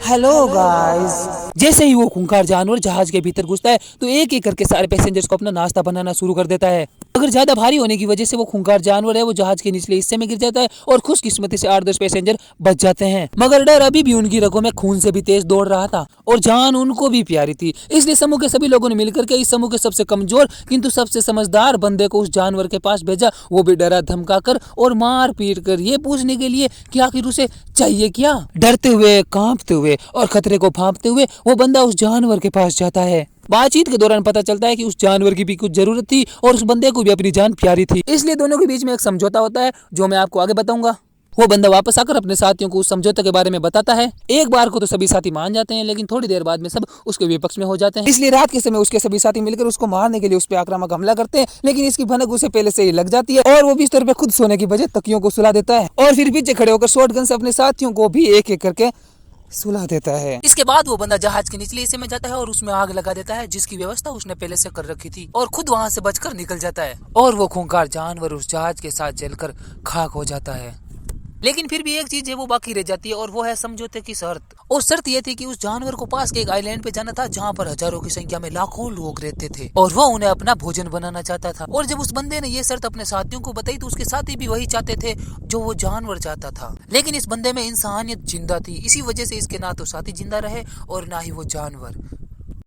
Hello guys. जैसे ही वो खूंखार जानवर जहाज के भीतर घुसता है तो एक एक करके सारे पैसेंजर्स को अपना नाश्ता बनाना शुरू कर देता है। अगर ज्यादा भारी होने की वजह से वो खूंखार जानवर है वो जहाज के निचले हिस्से में गिर जाता है और खुशकिस्मती से 8-10 पैसेंजर बच जाते हैं। मगर डर अभी भी उनकी रगों में खून से भी तेज दौड़ रहा था और जान उनको भी प्यारी थी। इसलिए समूह के सभी लोगों ने मिलकर के इस समूह के सबसे कमजोर किंतु सबसे समझदार बंदे को उस जानवर के पास भेजा, वो भी डरा धमका कर और मार पीट कर ये पूछने के लिए कि आखिर उसे चाहिए क्या। डरते हुए, कांपते हुए और खतरे को भांपते हुए वो बंदा उस जानवर के पास जाता है। बातचीत के दौरान पता चलता है कि उस जानवर की भी कुछ जरूरत थी और उस बंदे को भी अपनी जान प्यारी थी। इसलिए दोनों के बीच में एक समझौता होता है जो मैं आपको आगे बताऊंगा। वो बंदा वापस आकर अपने साथियों को उस समझौते के बारे में बताता है। एक बार को तो सभी साथी मान जाते हैं, लेकिन थोड़ी देर बाद में सब उसके विपक्ष में हो जाते हैं। इसलिए रात के समय उसके सभी साथी मिलकर उसको मारने के लिए उस पर आक्रामक हमला करते हैं, लेकिन इसकी भनक उसे पहले से ही लग जाती है और वो बिस्तर पे खुद सोने की बजाय तकियों को सुला देता है और फिर पीछे खड़े होकर शॉटगन से अपने साथियों को भी एक एक करके सुला देता है। इसके बाद वो बंदा जहाज के निचले हिस्से में जाता है और उसमें आग लगा देता है, जिसकी व्यवस्था उसने पहले से कर रखी थी, और खुद वहां से बचकर निकल जाता है और वो खूंखार जानवर उस जहाज के साथ जलकर खाक हो जाता है। लेकिन फिर भी एक चीज है वो बाकी रह जाती है और वो है समझौते की शर्त। और शर्त ये थी कि उस जानवर को पास के एक आइलैंड पे जाना था जहाँ पर हजारों की संख्या में लाखों लोग रहते थे और वो उन्हें अपना भोजन बनाना चाहता था। और जब उस बंदे ने ये शर्त अपने साथियों को बताई तो उसके साथी भी वही चाहते थे जो वो जानवर चाहता था। लेकिन इस बंदे में इंसानियत जिंदा थी, इसी वजह से इसके ना तो साथी जिंदा रहे और ना ही वो जानवर।